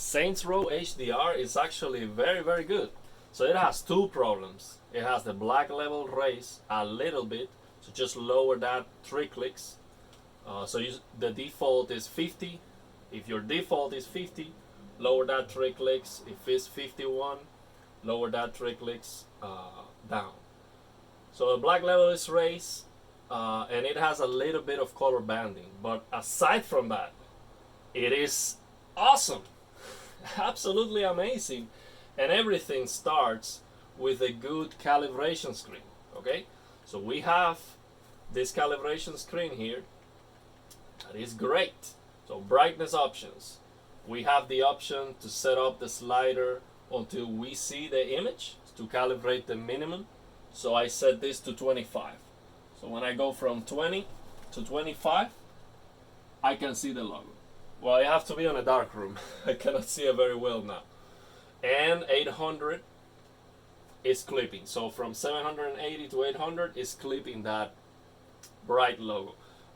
Saints Row HDR is actually very good. So it has two problems. It has the black level raise a little bit, so just lower that 3 clicks. The default is 50. If your default is 50, lower that 3 clicks. If it's 51, lower that 3 clicks down. So the black level is raised, and it has a little bit of color banding. But aside from that, it is awesome. Absolutely amazing. And everything starts with a good calibration screen. Okay, so we have this calibration screen here. That is great. So brightness options. We have the option to set up the slider until we see the image to calibrate the minimum. So I set this to 25. So when I go from 20 to 25, I can see the logo. Well, I have to be on a dark room. I cannot see it very well now. And 800 is clipping. So from 780 to 800 is clipping that bright logo.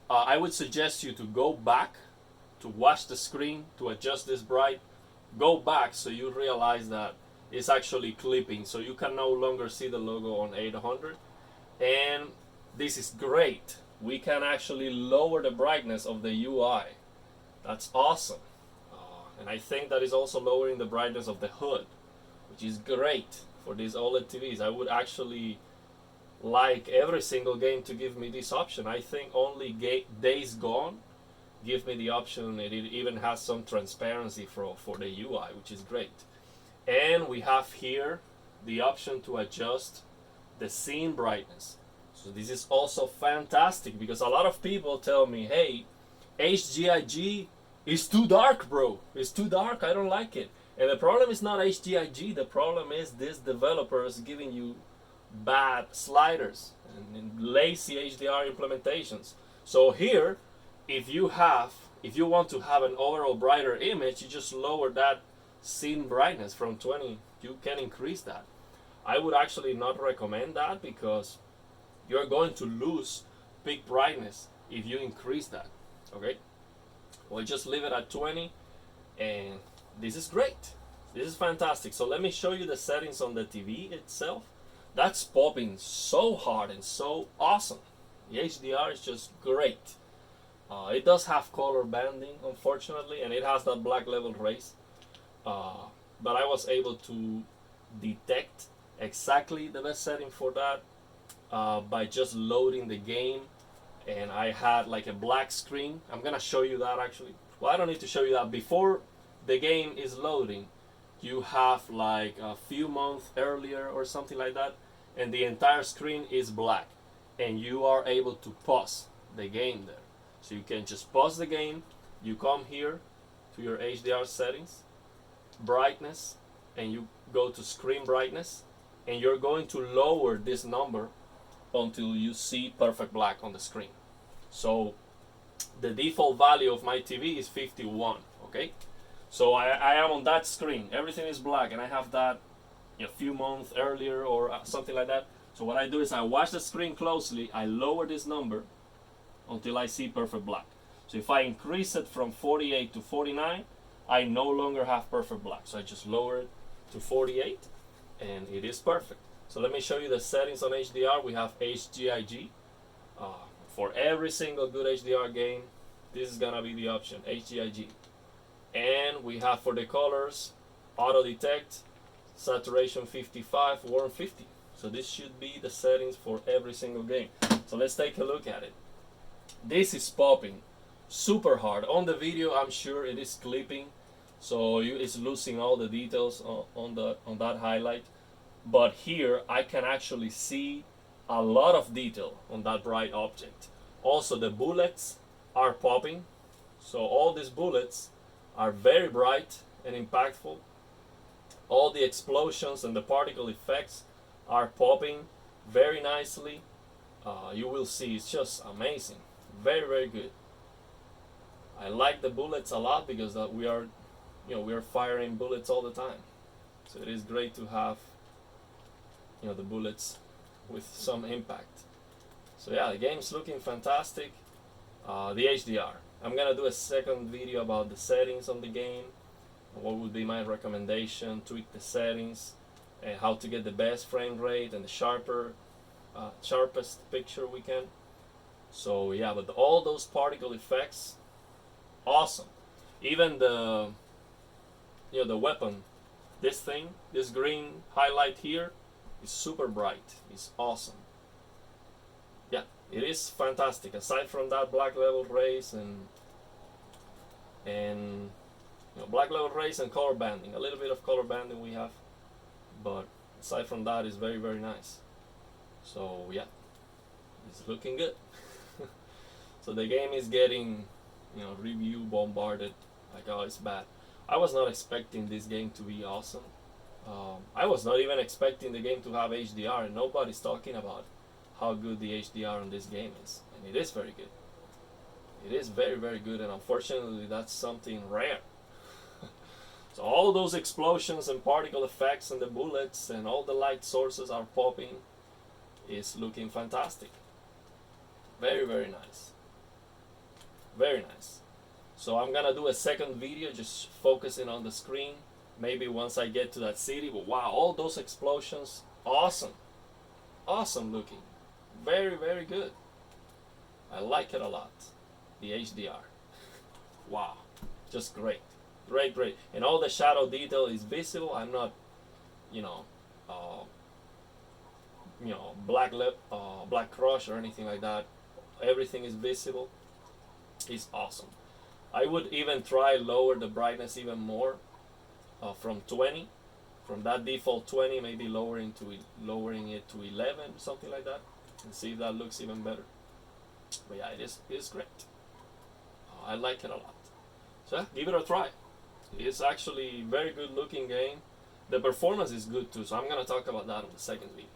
I would suggest you to go back to watch the screen to adjust this bright. Go back so you realize that it's actually clipping, so you can no longer see the logo on 800. And this is great. We can actually lower the brightness of the UI. That's awesome. And I think that is also lowering the brightness of the hood, which is great for these OLED TVs. I would actually like every single game to give me this option. I think only Days Gone give me the option. It even has some transparency for the UI, which is great. And we have here the option to adjust the scene brightness. So this is also fantastic because a lot of people tell me, hey, HGIG is too dark, bro. It's too dark. I don't like it. And the problem is not HGIG. The problem is this developer is giving you bad sliders and lazy HDR implementations. So here, if you want to have an overall brighter image, you just lower that scene brightness from 20. You can increase that. I would actually not recommend that because you're going to lose peak brightness if you increase that. Okay, well, just leave it at 20, and this is great. This is fantastic. So let me show you the settings on the TV itself. That's popping so hard and so awesome. The HDR is just great. It does have color banding, unfortunately, and it has that black level raise. But I was able to detect exactly the best setting for that by just loading the game. And I had like a black screen. I'm gonna show you that actually. Well, I don't need to show you that. Before the game is loading, you have like a few months earlier or something like that, and the entire screen is black, and you are able to pause the game there. So you can just pause the game, you come here to your HDR settings, brightness, and you go to screen brightness, and you're going to lower this number until you see perfect black on the screen. So the default value of my TV is 51, okay? So I am on that screen, everything is black, and I have that a few months earlier or something like that. So what I do is I watch the screen closely, I lower this number until I see perfect black. So if I increase it from 48 to 49, I no longer have perfect black. So I just lower it to 48, and it is perfect. So let me show you the settings on HDR. We have HGIG. For every single good HDR game, this is gonna be the option, HGIG. And we have for the colors, auto detect, saturation 55, warm 50. So this should be the settings for every single game. So let's take a look at it. This is popping super hard. On the video, I'm sure it is clipping, so it's losing all the details on that highlight. But here I can actually see a lot of detail on that bright object. Also the bullets are popping, so all these bullets are very bright and impactful. All the explosions and the particle effects are popping very nicely. You will see it's just amazing, very good. I like the bullets a lot because we are firing bullets all the time, so it is great to have the bullets with some impact. So yeah, the game's looking fantastic. The HDR, I'm gonna do a second video about the settings on the game, what would be my recommendation, tweak the settings, and how to get the best frame rate and the sharpest picture we can. So yeah, but all those particle effects, awesome. Even the the weapon, this thing, this green highlight here is super bright. It's awesome. Yeah, it is fantastic. Aside from that black level rays and black level rays and color banding, a little bit of color banding we have, but aside from that, it's very very nice. So yeah, it's looking good. So the game is getting review bombarded like, oh, it's bad. I was not expecting this game to be awesome. I was not even expecting the game to have HDR, and nobody's talking about how good the HDR on this game is, and it is very good. It is very very good, and unfortunately that's something rare. So all those explosions and particle effects and the bullets and all the light sources are popping is looking fantastic. Very very nice. Very nice. So I'm gonna do a second video just focusing on the screen. Maybe once I get to that city. But wow, all those explosions, awesome. Awesome looking. Very, very good. I like it a lot. The HDR. Wow. Just great. Great, great. And all the shadow detail is visible. I'm not, black crush or anything like that. Everything is visible. It's awesome. I would even try lower the brightness even more, from 20, from that default 20, maybe lowering it to 11, something like that, and see if that looks even better. But yeah, it is great. I like it a lot. So yeah, give it a try. It's actually a very good looking game. The performance is good too, so I'm gonna talk about that in the second video.